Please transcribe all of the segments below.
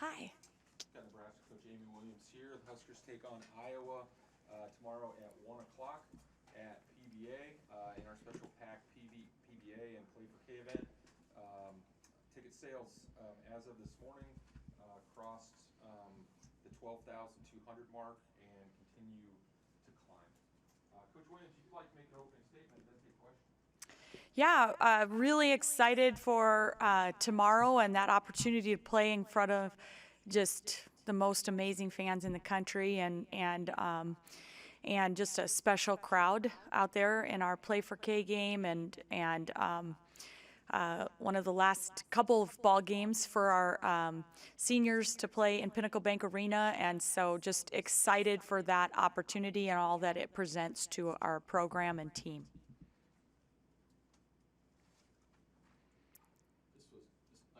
Hi. Got Nebraska coach Amy Williams here. The Huskers take on Iowa tomorrow at 1 o'clock at PBA in our special pack PBA and Play for K event. Ticket sales as of this morning crossed the 12,200 mark and continue to climb. Coach Williams, if you'd like to make an opening statement, then take questions. Yeah, really excited for tomorrow and that opportunity to play in front of just the most amazing fans in the country and just a special crowd out there in our Play for K game and one of the last couple of ball games for our seniors to play in Pinnacle Bank Arena, and so just excited for that opportunity and all that it presents to our program and team.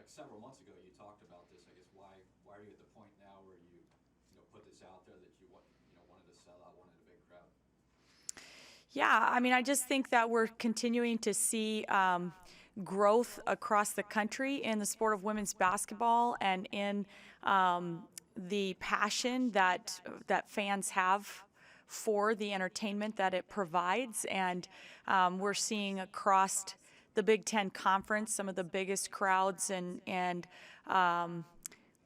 Several months ago you talked about this. I guess why are you at the point now where you put this out there that you wanted to sell out, wanted a big crowd? Yeah, I mean, I just think that we're continuing to see growth across the country in the sport of women's basketball and in the passion that fans have for the entertainment that it provides, and we're seeing across the Big Ten Conference some of the biggest crowds, and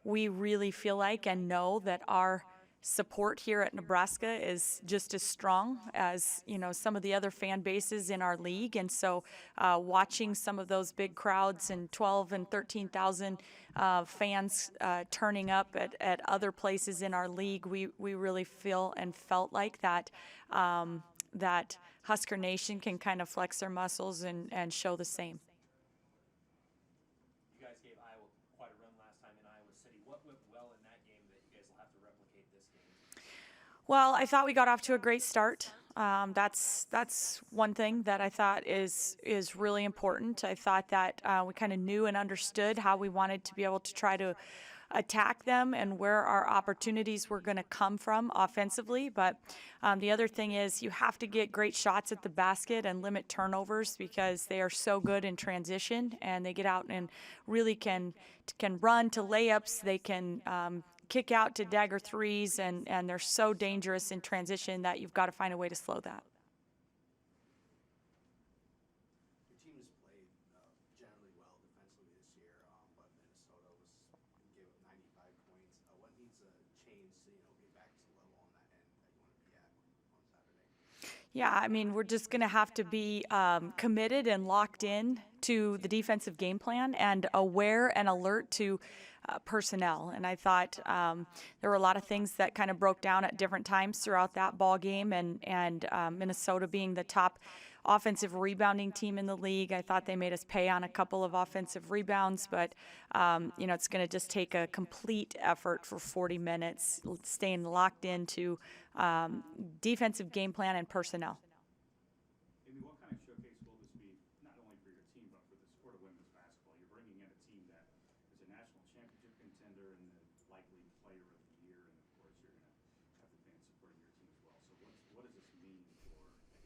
we really feel like and know that our support here at Nebraska is just as strong as some of the other fan bases in our league, and so watching some of those big crowds and 12 and 13,000 fans turning up at other places in our league, we really feel and felt like that that Husker Nation can kind of flex their muscles and show the same. You guys gave Iowa quite a run last time in Iowa City. What went well in that game that you guys will have to replicate this game? Well, I thought we got off to a great start. That's one thing that I thought is really important. I thought that we kind of knew and understood how we wanted to be able to try to attack them and where our opportunities were going to come from offensively. But the other thing is you have to get great shots at the basket and limit turnovers, because they are so good in transition and they get out and really can run to layups. They can kick out to dagger threes, and they're so dangerous in transition that you've got to find a way to slow that. Your team has played generally well defensively this year, but Minnesota gave up 95 points. What needs to change to get back to the level on that end that you want to be at on Saturday? Yeah, I mean, we're just going to have to be committed and locked in to the defensive game plan and aware and alert to personnel. And I thought there were a lot of things that kind of broke down at different times throughout that ball game, and Minnesota being the top offensive rebounding team in the league, I thought they made us pay on a couple of offensive rebounds, but it's going to just take a complete effort for 40 minutes, staying locked into defensive game plan and personnel. Amy, what kind of showcase will this be, not only for your team, but for the sport of women's basketball? You're bringing in a team that is a national championship contender and the likely player of the year, and of course you're going to have the fans supporting your team as well. So what does this mean for,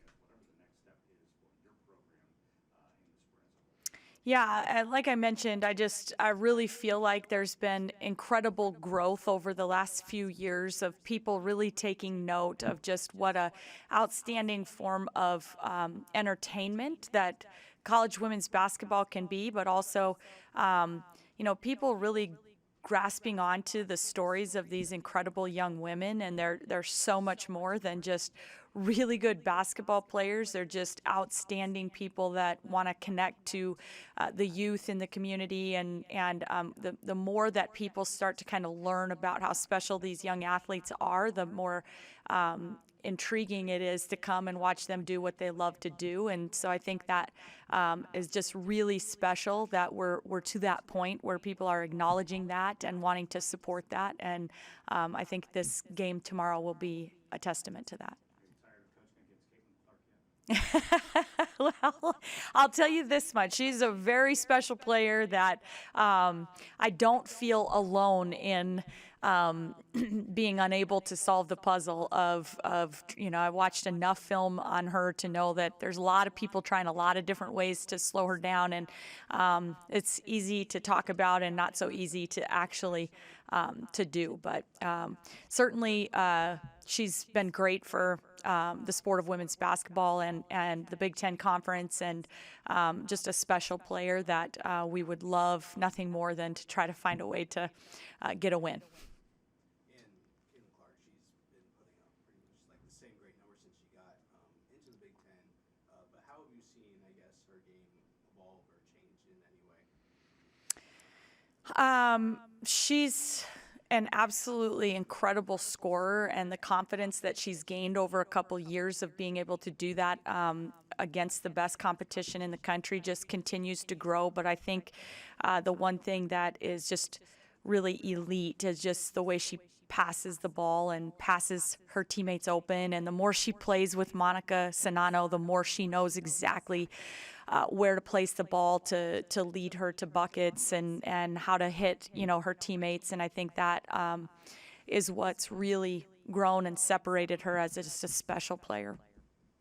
I guess, whatever the next step is for your program in the sport as a whole? Yeah, like I mentioned, I really feel like there's been incredible growth over the last few years of people really taking note of just what a outstanding form of entertainment that college women's basketball can be, but also, people really grasping onto the stories of these incredible young women, and they're so much more than just really good basketball players. They're just outstanding people that want to connect to the youth in the community, and the more that people start to kind of learn about how special these young athletes are, the more intriguing it is to come and watch them do what they love to do. And so I think that is just really special that we're to that point where people are acknowledging that and wanting to support that, and I think this game tomorrow will be a testament to that. Well, I'll tell you this much. She's a very special player that I don't feel alone in being unable to solve the puzzle of I watched enough film on her to know that there's a lot of people trying a lot of different ways to slow her down, and it's easy to talk about and not so easy to actually to do. But certainly she's been great for the sport of women's basketball and the Big Ten Conference, and just a special player that we would love nothing more than to try to find a way to get a win. And Caitlin Clark, she's been putting up pretty much like the same great numbers since she got into the Big Ten. But how have you seen, I guess, her game evolve or change in any way? She's an absolutely incredible scorer, and the confidence that she's gained over a couple years of being able to do that against the best competition in the country just continues to grow. But I think the one thing that is just really elite is just the way she passes the ball and passes her teammates open. And the more she plays with Monica Sanano, the more she knows exactly where to place the ball to lead her to buckets and how to hit, her teammates. And I think that is what's really grown and separated her as just a special player.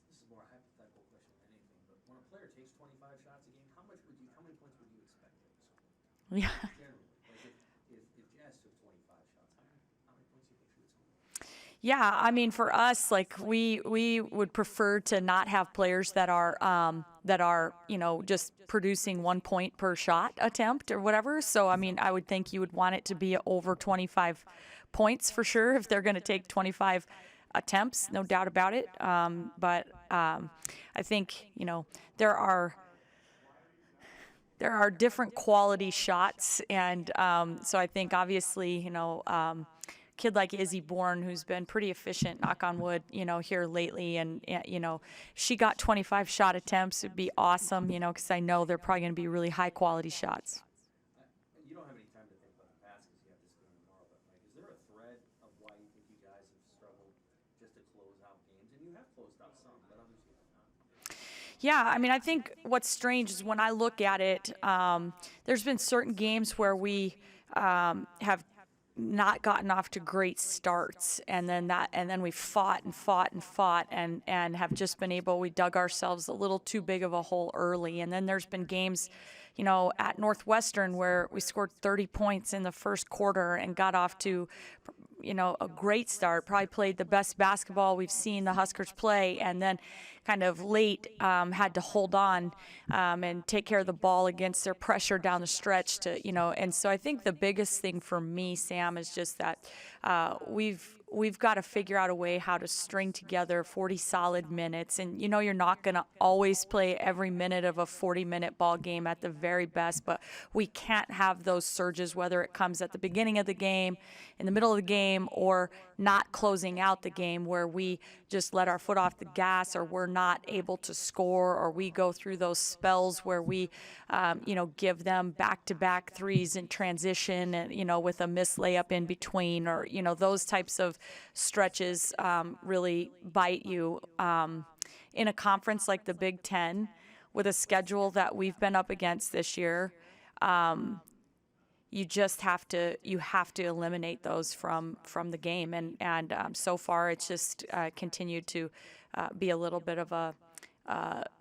This is more a hypothetical question than anything, but when a player takes 25 shots a game, how many points would you expect them to score? Yeah. Generally, like if Jazz took 25 shots, how many points do you think she would score? Yeah, I mean, for us, like we would prefer to not have players that are just producing 1 point per shot attempt or whatever. So I mean, I would think you would want it to be over 25 points for sure if they're going to take 25 attempts, no doubt about it. But I think there are different quality shots, and so I think obviously kid like Izzy Bourne, who's been pretty efficient, knock on wood, here lately. And, she got 25 shot attempts. It'd be awesome, because I know they're probably going to be really high quality shots. You don't have any time to think about the past because you have this game tomorrow, but like, is there a thread of why you think you guys have struggled just to close out games? And you have closed out some, but others you have not. Yeah, I mean, I think what's strange is when I look at it, there's been certain games where we have not gotten off to great starts, and then we fought and have just been able, we dug ourselves a little too big of a hole early. And then there's been games at Northwestern where we scored 30 points in the first quarter and got off to a great start, probably played the best basketball we've seen the Huskers play, and then kind of late had to hold on and take care of the ball against their pressure down the stretch and so I think the biggest thing for me, Sam, is just that we've got to figure out a way how to string together 40 solid minutes. And you're not going to always play every minute of a 40-minute ball game at the very best, but we can't have those surges, whether it comes at the beginning of the game, in the middle of the game, or not closing out the game where we just let our foot off the gas, or we're not able to score, or we go through those spells where we give them back-to-back threes in transition and with a missed layup in between, or those types of stretches really bite you in a conference like the Big Ten with a schedule that we've been up against this year. You just have to eliminate those from the game, and so far it's just continued to be a little bit of a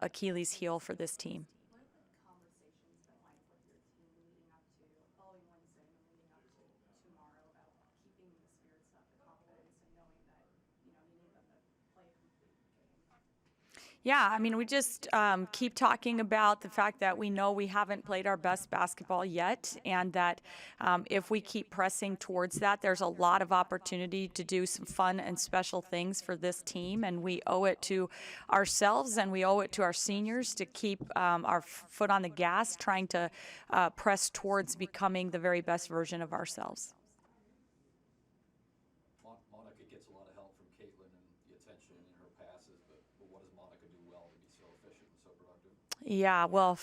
Achilles heel for this team. What have the conversations been like with your team leading up to following Wednesday and leading up to tomorrow about keeping the spirits up, the confidence, and knowing that you need them to play a complete game? Yeah, I mean, we just keep talking about the fact that we know we haven't played our best basketball yet, and that if we keep pressing towards that, there's a lot of opportunity to do some fun and special things for this team, and we owe it to ourselves and we owe it to our seniors to keep our foot on the gas, trying to press towards becoming the very best version of ourselves. Monica gets a lot of help from Caitlin and the attention in her passes, but what does Monica do well to be so efficient and so productive? Yeah, well,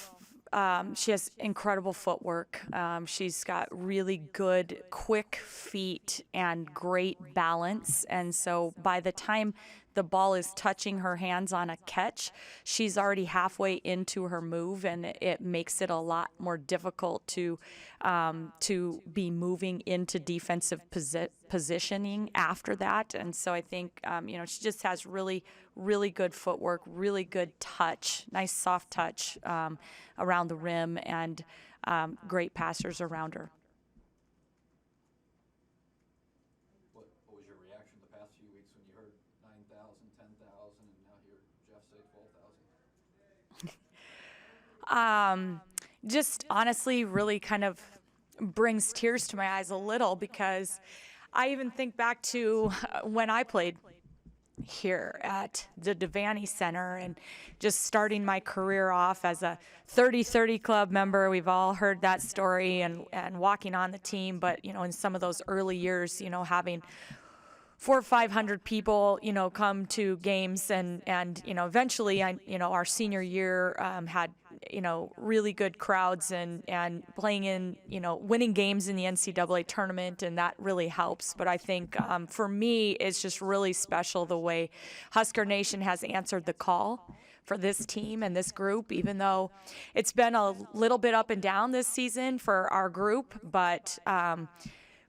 she has incredible footwork. She's got really good, quick feet and great balance. And so by the time the ball is touching her hands on a catch, she's already halfway into her move, and it makes it a lot more difficult to be moving into defensive positioning after that. And so I think she just has really, really good footwork, really good touch, nice soft touch around the rim, and great passers around her. What was your reaction the past few weeks when you heard 9,000, 10,000, and now hear Jeff say 12,000? Just honestly really kind of brings tears to my eyes a little, because I even think back to when I played here at the Devaney Center and just starting my career off as a 30-30 club member. We've all heard that story, and walking on the team, but in some of those early years, having 400 or 500 people, come to games, and eventually, our senior year had, really good crowds, and playing in, winning games in the NCAA tournament, and that really helps. But I think for me, it's just really special the way Husker Nation has answered the call for this team and this group, even though it's been a little bit up and down this season for our group, but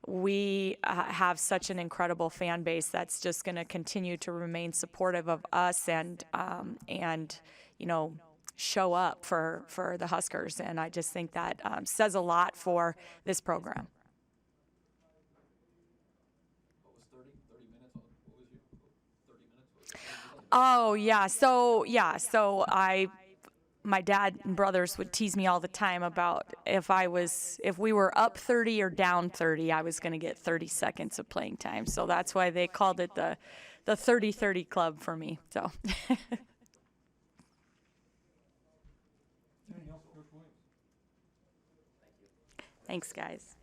we have such an incredible fan base that's just going to continue to remain supportive of us, and show up for the Huskers. And I just think that says a lot for this program. What was 30 minutes? What was your 30 minutes? Oh, yeah. So my dad and brothers would tease me all the time about if we were up 30 or down 30, I was going to get 30 seconds of playing time. So that's why they called it the 30-30 club for me. So. Anything else, Coach Williams? Thanks, guys.